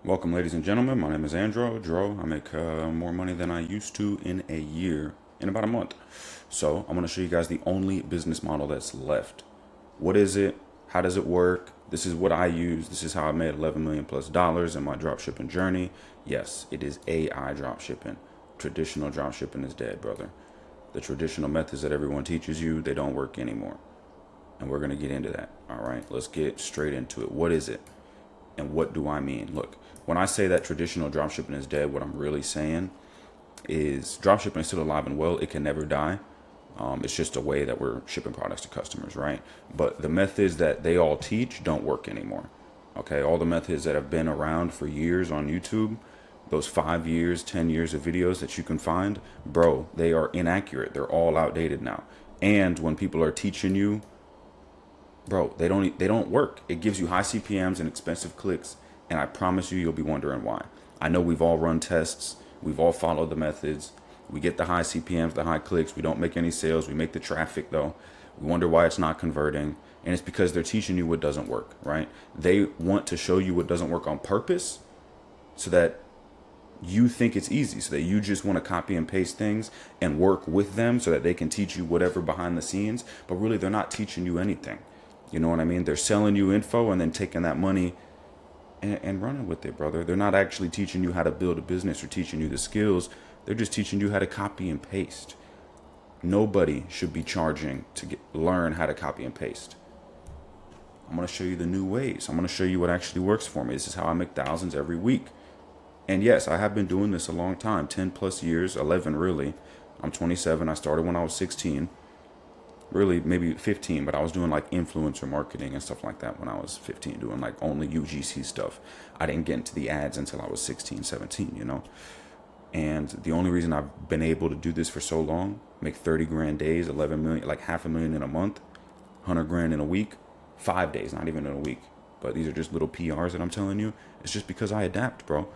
Welcome, ladies and gentlemen. My name is Andrew. I make more money than I used to in a year, in about a month. So I'm going to show you guys the only business model that's left. What is it? How does it work? This is what I use. This is how I made $11 million plus in my dropshipping journey. Yes, it is AI dropshipping. Traditional dropshipping is dead, brother. The traditional methods that everyone teaches you, they don't work anymore. And we're going to get into that. All right, let's get straight into it. What is it? And what do I mean? Look, when I say that traditional dropshipping is dead, what I'm really saying is dropshipping is still alive and well. It can never die. It's just a way that we're shipping products to customers, right? But the methods that they all teach don't work anymore. Okay, all the methods that have been around for years on YouTube, those 5 years, 10 years of videos that you can find, bro, they are inaccurate. They're all outdated now. And when people are teaching you, bro, they don't work. It gives you high CPMs and expensive clicks, and I promise you, you'll be wondering why. I know we've all run tests, we've all followed the methods. We get the high CPMs, the high clicks. We don't make any sales. We make the traffic though. We wonder why it's not converting, and it's because they're teaching you what doesn't work, right? They want to show you what doesn't work on purpose, so that you think it's easy, so that you just want to copy and paste things and work with them so that they can teach you whatever behind the scenes. But really, they're not teaching you anything. You know what I mean? They're selling you info and then taking that money and running with it, brother. They're not actually teaching you how to build a business or teaching you the skills. They're just teaching you how to copy and paste. Nobody should be charging to learn how to copy and paste. I'm going to show you the new ways. I'm going to show you what actually works for me. This is how I make thousands every week. And yes, I have been doing this a long time, 10 plus years, 11 really. I'm 27. I started when I was 16. Really maybe 15, but I was doing like influencer marketing and stuff like that when I was 15, doing like only UGC stuff. I didn't get into the ads until I was 16, 17, you know? And the only reason I've been able to do this for so long, make 30 grand days, 11 million, like half a million in a month, 100 grand in a week, 5 days, not even in a week. But these are just little PRs that I'm telling you. It's just because I adapt, bro.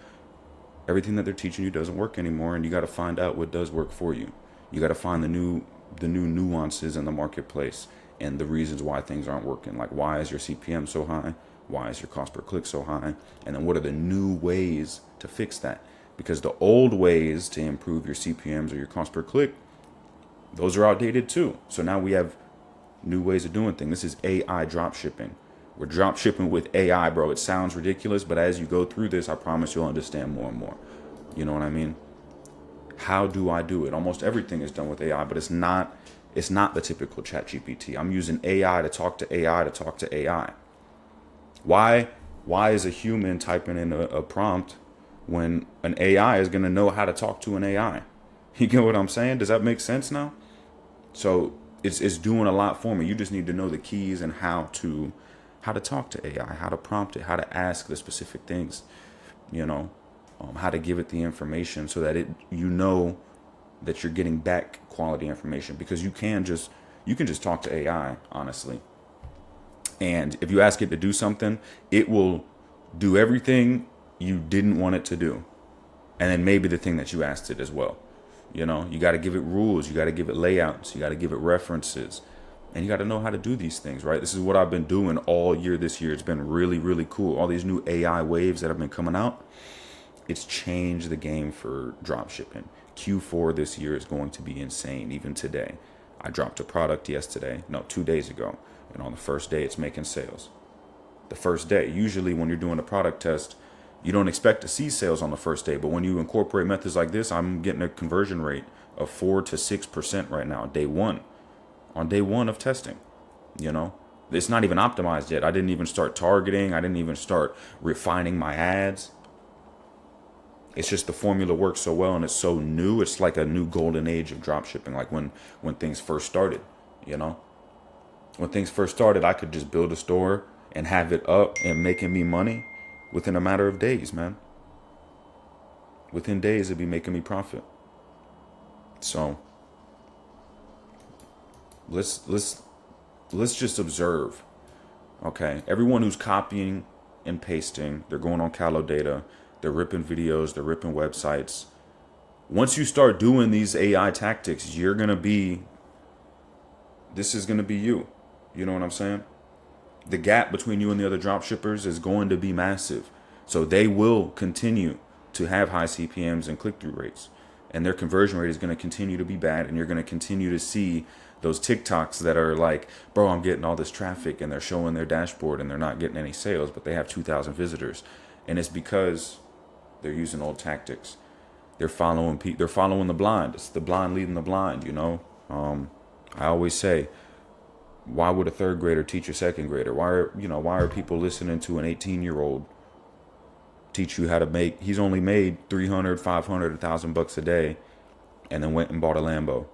Everything that they're teaching you doesn't work anymore, and you got to find out what does work for you. You got to find the new nuances in the marketplace and the reasons why things aren't working. Like, why is your CPM so high? Why is your cost per click so high? And then what are the new ways to fix that? Because the old ways to improve your CPMs or your cost per click, those are outdated too. So now we have new ways of doing things. This is AI drop shipping. We're drop shipping with AI, bro. It sounds ridiculous, but as you go through this, I promise you'll understand more and more. You know what I mean? How do I do it? Almost everything is done with AI, but it's not the typical chat GPT. I'm using AI to talk to AI to talk to AI. Why is a human typing in a prompt when an AI is going to know how to talk to an AI? You get what I'm saying? Does that make sense now? So it's doing a lot for me. You just need to know the keys and how to talk to AI, how to prompt it, how to ask the specific things, you know, how to give it the information so that that you're getting back quality information, because you can just talk to AI, honestly. And if you ask it to do something, it will do everything you didn't want it to do. And then maybe the thing that you asked it as well. You know, you got to give it rules, you got to give it layouts, you got to give it references, and you got to know how to do these things, right? This is what I've been doing all year this year. It's been really, really cool. All these new AI waves that have been coming out, it's changed the game for drop shipping. Q4 this year is going to be insane. Even today, I dropped a product yesterday, no, 2 days ago, and on the first day, it's making sales. The first day, usually when you're doing a product test, you don't expect to see sales on the first day, but when you incorporate methods like this, I'm getting a conversion rate of 4 to 6% right now, day one, on day one of testing. You know, it's not even optimized yet. I didn't even start targeting. I didn't even start refining my ads. It's just the formula works so well and it's so new. It's like a new golden age of drop shipping. Like when things first started, you know, when things first started, I could just build a store and have it up and making me money within a matter of days, man. Within days, it'd be making me profit. So let's just observe. Okay, everyone who's copying and pasting, they're going on Callow data, they're ripping videos, they're ripping websites. Once you start doing these AI tactics, this is gonna be you. You know what I'm saying? The gap between you and the other drop shippers is going to be massive. So they will continue to have high CPMs and click-through rates. And their conversion rate is going to continue to be bad. And you're going to continue to see those TikToks that are like, bro, I'm getting all this traffic, and they're showing their dashboard and they're not getting any sales, but they have 2,000 visitors. And it's because they're using old tactics. They're following they're following the blind. It's the blind leading the blind, you know. I always say, why would a third grader teach a second grader? Why are people listening to an 18-year-old teach you how to make? He's only made 300, 500, 1,000 bucks a day, and then went and bought a Lambo.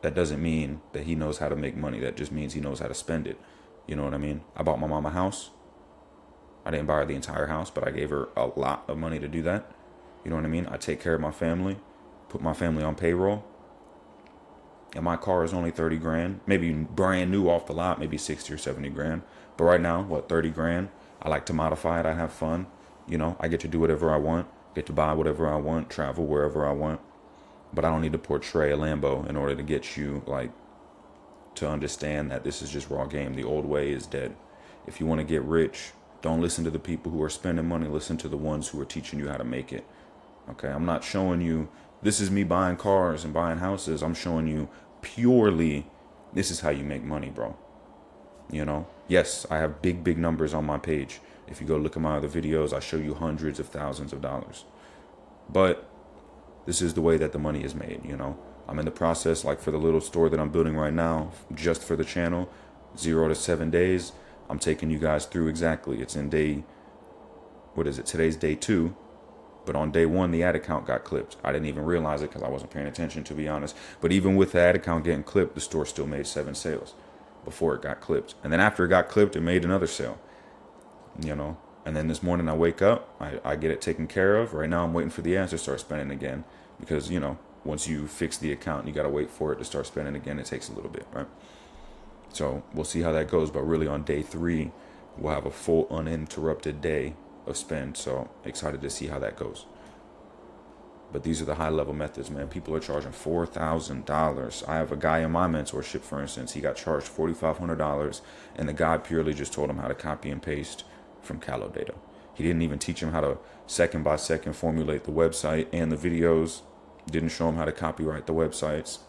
That doesn't mean that he knows how to make money. That just means he knows how to spend it. You know what I mean? I bought my mom a house. I didn't buy her the entire house, but I gave her a lot of money to do that. You know what I mean? I take care of my family, put my family on payroll. And my car is only 30 grand, maybe brand new off the lot, maybe 60 or 70 grand. But right now, 30 grand? I like to modify it. I have fun. You know, I get to do whatever I want, get to buy whatever I want, travel wherever I want. But I don't need to portray a Lambo in order to get you, like, to understand that this is just raw game. The old way is dead. If you want to get rich, don't listen to the people who are spending money. Listen to the ones who are teaching you how to make it. Okay, I'm not showing you, this is me buying cars and buying houses. I'm showing you purely, this is how you make money, bro. You know, yes, I have big numbers on my page. If you go look at my other videos, I show you hundreds of thousands of dollars. But this is the way that the money is made, you know. I'm in the process, like for the little store that I'm building right now, just for the channel, 0 to 7 days. I'm taking you guys through exactly. It's in day, what is it? Today's day 2. But on day 1, the ad account got clipped. I didn't even realize it because I wasn't paying attention, to be honest. But even with the ad account getting clipped, the store still made 7 sales before it got clipped. And then after it got clipped, it made another sale, you know. And then this morning I wake up, I get it taken care of. Right now I'm waiting for the ads to start spending again because, you know, once you fix the account, you got to wait for it to start spending again. It takes a little bit, right? So we'll see how that goes. But really on day 3, we'll have a full uninterrupted day of spend. So excited to see how that goes. But these are the high level methods, man. People are charging $4,000. I have a guy in my mentorship, for instance, he got charged $4,500, and the guy purely just told him how to copy and paste from Callow data. He didn't even teach him how to second by second formulate the website and the videos. Didn't show him how to copyright the websites.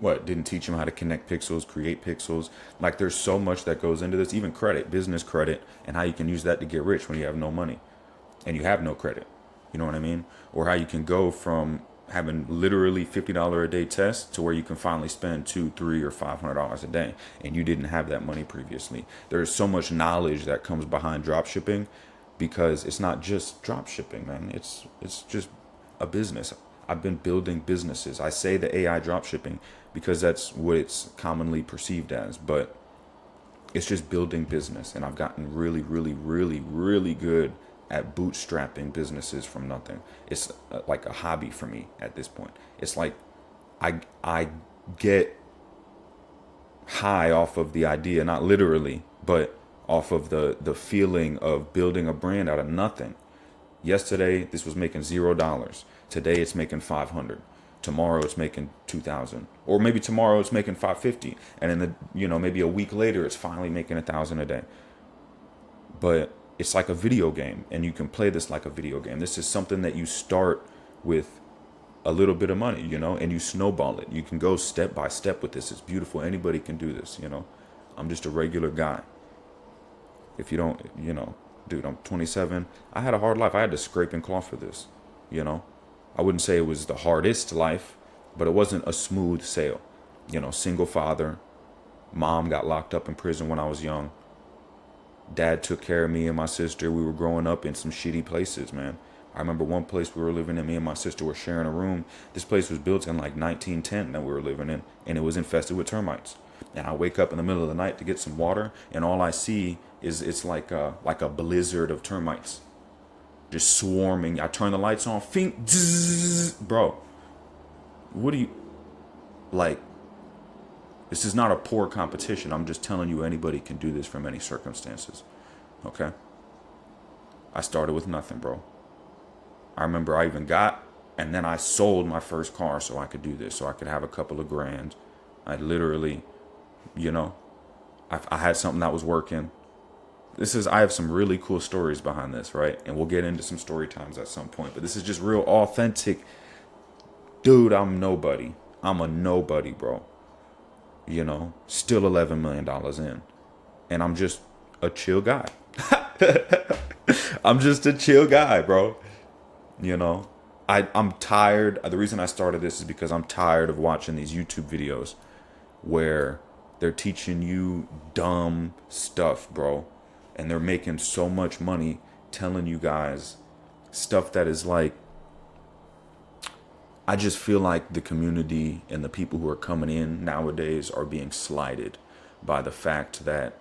Didn't teach him how to connect pixels, create pixels. Like, there's so much that goes into this, even credit, business credit, and how you can use that to get rich when you have no money and you have no credit. You know what I mean? Or how you can go from having literally $50 a day tests to where you can finally spend $200, $300, or $500 a day, and you didn't have that money previously. There's so much knowledge that comes behind dropshipping, because it's not just dropshipping, man. It's just a business. I've been building businesses. I say the AI dropshipping because that's what it's commonly perceived as, but it's just building business. And I've gotten really, really, really, really good at bootstrapping businesses from nothing. It's like a hobby for me at this point. It's like I get high off of the idea, not literally, but off of the feeling of building a brand out of nothing. Yesterday, this was making $0. Today, it's making 500. Tomorrow, it's making 2,000. Or maybe tomorrow, it's making 550. And then, maybe a week later, it's finally making 1,000 a day. But it's like a video game, and you can play this like a video game. This is something that you start with a little bit of money, and you snowball it. You can go step by step with this. It's beautiful. Anybody can do this, I'm just a regular guy. If you don't, dude, I'm 27. I had a hard life. I had to scrape and claw for this, I wouldn't say it was the hardest life, but it wasn't a smooth sail. Single father. Mom got locked up in prison when I was young. Dad took care of me and my sister. We were growing up in some shitty places, man. I remember one place we were living in, me and my sister were sharing a room. This place was built in like 1910 that we were living in, and it was infested with termites. And I wake up in the middle of the night to get some water, and all I see is it's like a blizzard of termites just swarming. I turn the lights on, fink, zzz, bro. What do you, like, this is not a poor competition. I'm just telling you, anybody can do this from any circumstances. Okay? I started with nothing, bro. I remember I even got, and then I sold my first car so I could do this, so I could have a couple of grand. I literally, I had something that was working. I have some really cool stories behind this, right? And we'll get into some story times at some point. But this is just real authentic. Dude, I'm nobody. I'm a nobody, bro. Still $11 million in. And I'm just a chill guy. I'm just a chill guy, bro. You know, I'm tired. The reason I started this is because I'm tired of watching these YouTube videos where they're teaching you dumb stuff, bro. And they're making so much money telling you guys stuff that is like, I just feel like the community and the people who are coming in nowadays are being slighted by the fact that,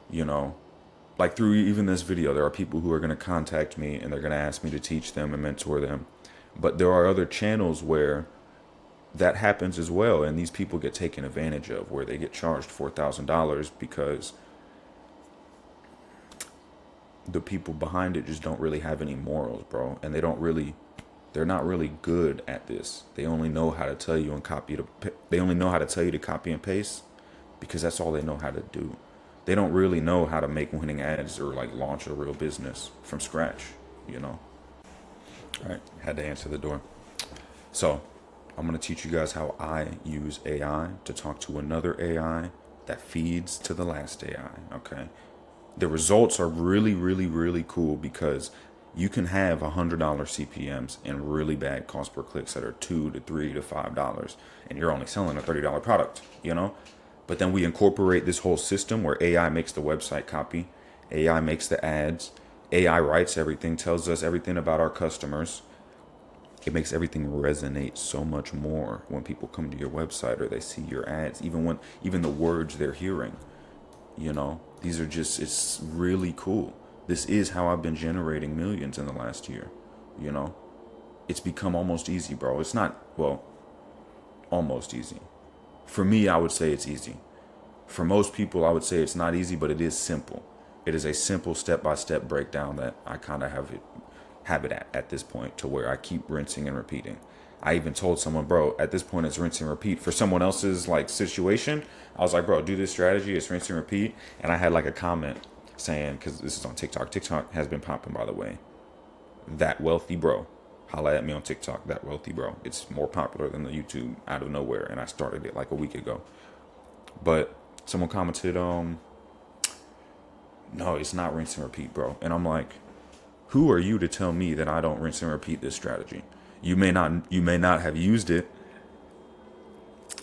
you know, like through even this video, there are people who are going to contact me and they're going to ask me to teach them and mentor them. But there are other channels where that happens as well. And these people get taken advantage of, where they get charged $4,000 because the people behind it just don't really have any morals, bro. And they're not really good at this. They only know how to tell you they only know how to tell you to copy and paste because that's all they know how to do. They don't really know how to make winning ads or like launch a real business from scratch, you know? All right, had to answer the door. So I'm going to teach you guys how I use AI to talk to another AI that feeds to the last AI, okay? The results are really, really, really cool because you can have $100 CPMs and really bad cost per clicks that are $2 to $3 to $5, and you're only selling a $30 product, you know? But then we incorporate this whole system where AI makes the website copy, AI makes the ads, AI writes everything, tells us everything about our customers. It makes everything resonate so much more when people come to your website or they see your ads, even the words they're hearing, you know? It's really cool. This is how I've been generating millions in the last year, you know? It's become almost easy, bro. It's not, well, almost easy. For me, I would say it's easy. For most people, I would say it's not easy, but it is simple. It is a simple step-by-step breakdown that I kind of have it at this point, to where I keep rinsing and repeating. I even told someone, bro, at this point it's rinse and repeat. For someone else's like situation, I was like, bro, do this strategy, it's rinse and repeat. And I had like a comment saying, because this is on TikTok. TikTok has been popping, by the way. That wealthy bro. Holla at me on TikTok, that wealthy bro. It's more popular than the YouTube out of nowhere, and I started it like a week ago. But someone commented, no, it's not rinse and repeat, bro. And I'm like, who are you to tell me that I don't rinse and repeat this strategy? You may not have used it,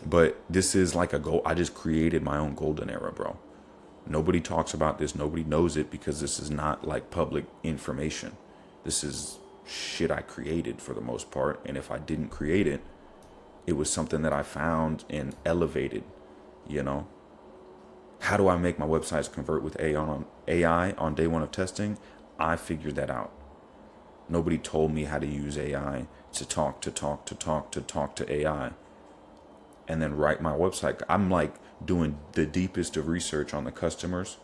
but this is like a goal. I just created my own golden era, bro. Nobody talks about this. Nobody knows it because this is not like public information. This is shit I created for the most part. And if I didn't create it, it was something that I found and elevated, you know? How do I make my websites convert with AI on day one of testing? I figured that out. Nobody told me how to use AI to talk to AI and then write my website. I'm like doing the deepest of research on the customers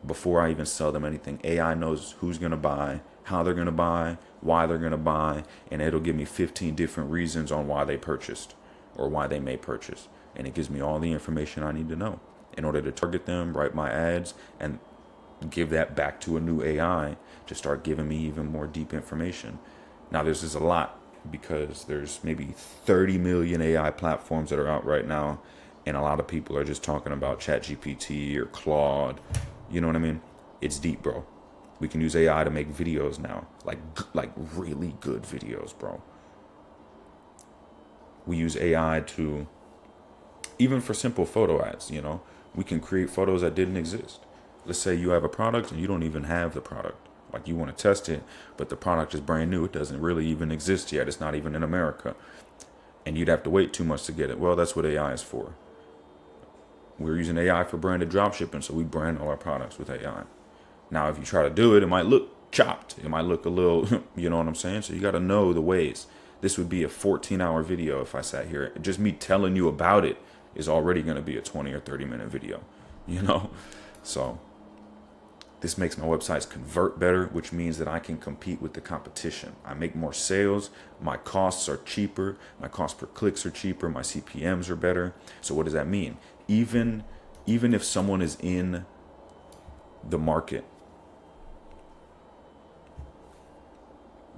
before I even sell them anything. AI knows who's going to buy, how they're going to buy, why they're going to buy, and it'll give me 15 different reasons on why they purchased or why they may purchase. And it gives me all the information I need to know in order to target them, write my ads, and give that back to a new AI to start giving me even more deep information. Now, this is a lot because there's maybe 30 million AI platforms that are out right now, and a lot of people are just talking about ChatGPT or Claude. You know what I mean? It's deep, bro. We can use AI to make videos now, like really good videos, bro. We use AI to, even for simple photo ads, you know, we can create photos that didn't exist. Let's say you have a product and you don't even have the product. Like you want to test it, but the product is brand new. It doesn't really even exist yet. It's not even in America. And you'd have to wait 2 months to get it. Well, that's what AI is for. We're using AI for branded dropshipping, so we brand all our products with AI. Now, if you try to do it, it might look chopped. It might look a little, you know what I'm saying? So you got to know the ways. This would be a 14-hour video if I sat here. Just me telling you about it is already going to be a 20 or 30-minute video, you know? So this makes my websites convert better, which means that I can compete with the competition. I make more sales. My costs are cheaper. My cost per clicks are cheaper. My CPMs are better. So what does that mean? Even if someone is in the market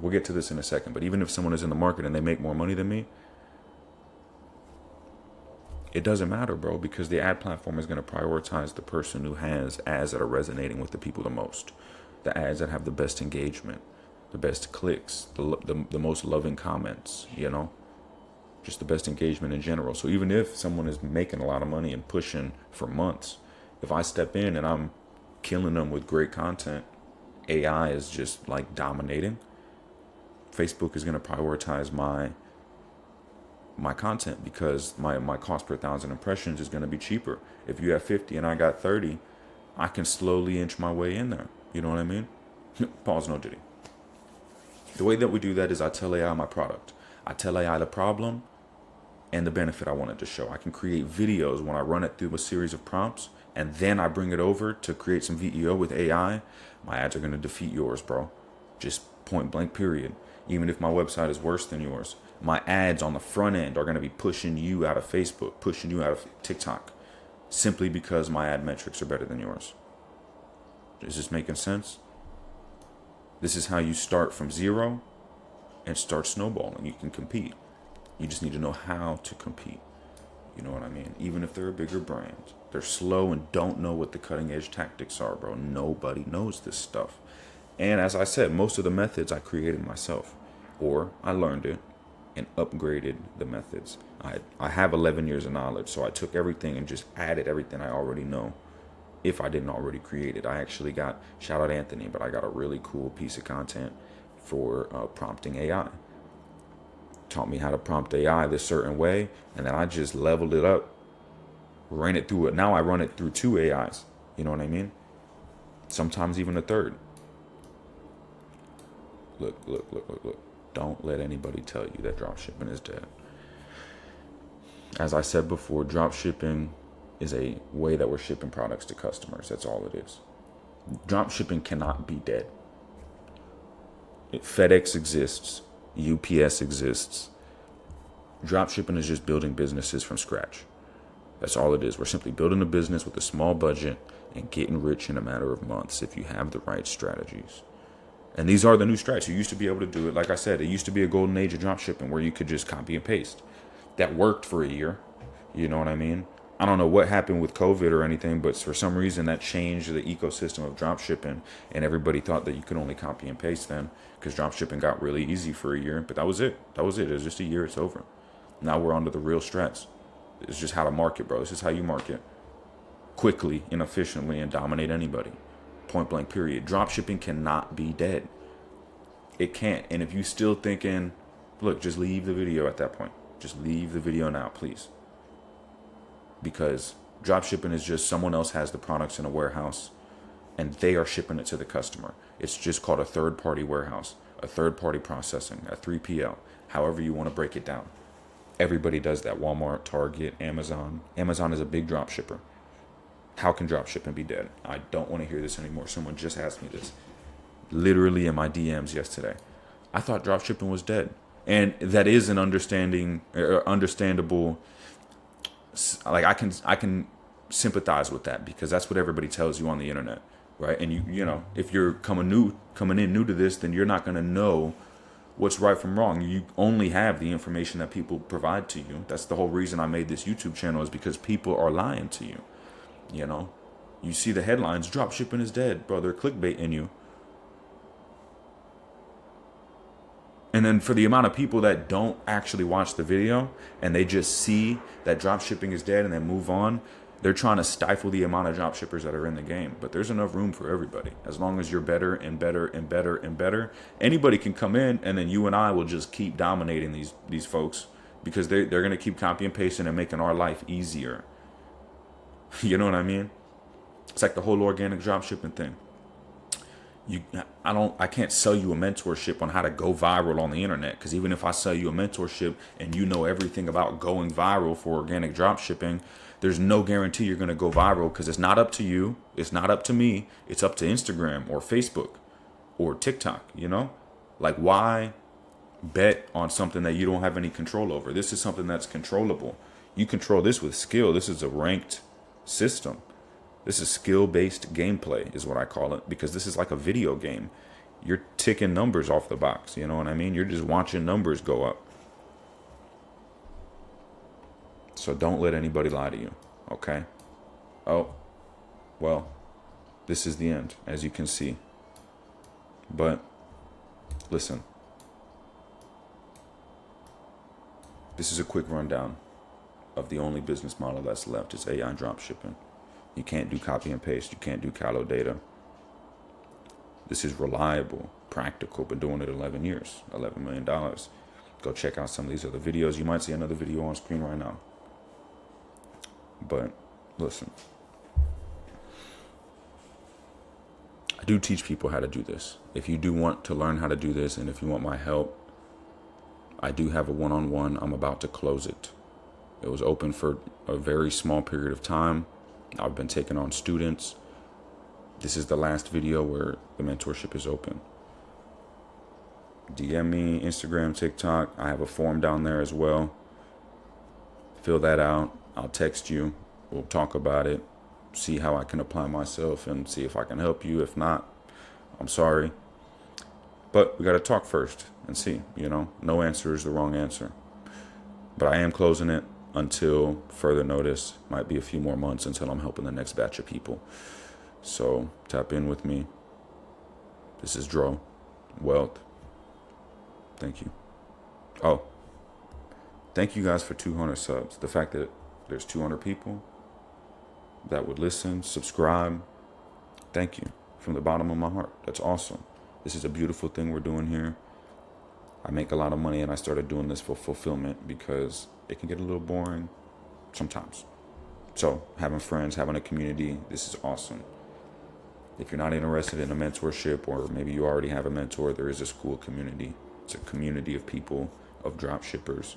We'll get to this in a second. But even if someone is in the market and they make more money than me, it doesn't matter, bro, because the ad platform is going to prioritize the person who has ads that are resonating with the people the most, the ads that have the best engagement, the best clicks, the most loving comments, just the best engagement in general. So even if someone is making a lot of money and pushing for months, if I step in and I'm killing them with great content, AI is just like dominating. Facebook is going to prioritize my content because my cost per 1,000 impressions is going to be cheaper. If you have 50 and I got 30, I can slowly inch my way in there. You know what I mean? Pause, no diddy. The way that we do that is I tell AI my product. I tell AI the problem and the benefit I want it to show. I can create videos when I run it through a series of prompts, and then I bring it over to create some VEO with AI. My ads are going to defeat yours, bro. Just point blank, period. Even if my website is worse than yours, my ads on the front end are going to be pushing you out of Facebook, pushing you out of TikTok, simply because my ad metrics are better than yours. Is this making sense? This is how you start from zero and start snowballing. You can compete. You just need to know how to compete. You know what I mean? Even if they're a bigger brand, they're slow and don't know what the cutting edge tactics are, bro. Nobody knows this stuff. And as I said, most of the methods I created myself, or I learned it and upgraded the methods. I have 11 years of knowledge, so I took everything and just added everything I already know. If I didn't already create it, I actually got, shout out Anthony, but I got a really cool piece of content for prompting AI. Taught me how to prompt AI this certain way, and then I just leveled it up, ran it through it. Now I run it through 2 AIs. You know what I mean? Sometimes even a third. Look. Don't let anybody tell you that dropshipping is dead. As I said before, dropshipping is a way that we're shipping products to customers. That's all it is. Dropshipping cannot be dead. FedEx exists. UPS exists. Dropshipping is just building businesses from scratch. That's all it is. We're simply building a business with a small budget and getting rich in a matter of months if you have the right strategies. And these are the new strategies. You used to be able to do it. Like I said, it used to be a golden age of dropshipping where you could just copy and paste. That worked for a year. You know what I mean? I don't know what happened with COVID or anything, but for some reason that changed the ecosystem of dropshipping, and everybody thought that you could only copy and paste then because dropshipping got really easy for a year. But that was it. It was just a year. It's over. Now we're on to the real strats. It's just how to market, bro. This is how you market quickly and efficiently and dominate anybody. Point blank, period. Dropshipping cannot be dead. It can't. And if you still thinking, look, just leave the video at that point. Just leave the video now, please. Because dropshipping is just someone else has the products in a warehouse and they are shipping it to the customer. It's just called a third-party warehouse, a third-party processing, a 3PL, however you want to break it down. Everybody does that. Walmart, Target, Amazon. Amazon is a big drop shipper. How can drop shipping be dead? I don't want to hear this anymore. Someone just asked me this literally in my DMs yesterday. I thought drop shipping was dead. And that is an understandable. Like I can sympathize with that because that's what everybody tells you on the internet, right? And you know, if you're coming in new to this, then you're not going to know what's right from wrong. You only have the information that people provide to you. That's the whole reason I made this YouTube channel, is because people are lying to you. You know, you see the headlines, drop shipping is dead, bro. They're clickbaiting you. And then for the amount of people that don't actually watch the video and they just see that drop shipping is dead and then move on, they're trying to stifle the amount of drop shippers that are in the game. But there's enough room for everybody. As long as you're better and better and better and better, anybody can come in, and then you and I will just keep dominating these folks because they're going to keep copy and pasting and making our life easier. You know what I mean? It's like the whole organic drop shipping thing. I can't sell you a mentorship on how to go viral on the internet, because even if I sell you a mentorship and you know everything about going viral for organic drop shipping, there's no guarantee you're going to go viral, because it's not up to you. It's not up to me. It's up to Instagram or Facebook or TikTok, you know? Like, why bet on something that you don't have any control over? This is something that's controllable. You control this with skill. This is a ranked system. This is skill-based gameplay is what I call it, because this is like a video game. You're ticking numbers off the box. You know what I mean? You're just watching numbers go up. So don't let anybody lie to you. Okay? Oh, well, this is the end, as you can see. But listen, this is a quick rundown of the only business model that's left. It's AI dropshipping. You can't do copy and paste. You can't do callow data. This is reliable, practical, been doing it 11 years, $11 million. Go check out some of these other videos. You might see another video on screen right now. But listen, I do teach people how to do this. If you do want to learn how to do this, and if you want my help, I do have a one-on-one. I'm about to close it. It was open for a very small period of time. I've been taking on students. This is the last video where the mentorship is open. DM me, Instagram, TikTok. I have a form down there as well. Fill that out. I'll text you. We'll talk about it. See how I can apply myself and see if I can help you. If not, I'm sorry. But we got to talk first and see, no answer is the wrong answer. But I am closing it until further notice. Might be a few more months until I'm helping the next batch of people. So tap in with me. This is Dro Wealth. Thank you. Oh, thank you guys for 200 subs. The fact that there's 200 people that would listen, subscribe. Thank you from the bottom of my heart. That's awesome. This is a beautiful thing we're doing here. I make a lot of money, and I started doing this for fulfillment because it can get a little boring sometimes. So having friends, having a community, this is awesome. If you're not interested in a mentorship, or maybe you already have a mentor, there is a school community. It's a community of people, of drop shippers.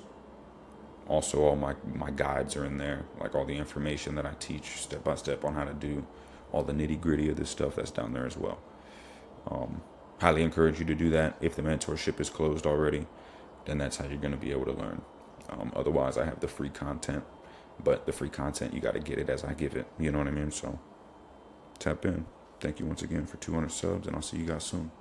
Also, all my guides are in there, like all the information that I teach step by step on how to do, all the nitty gritty of this stuff, that's down there as well. Highly encourage you to do that. If the mentorship is closed already, then that's how you're going to be able to learn. Otherwise, I have the free content, but the free content, you got to get it as I give it. You know what I mean? So tap in. Thank you once again for 200 subs, and I'll see you guys soon.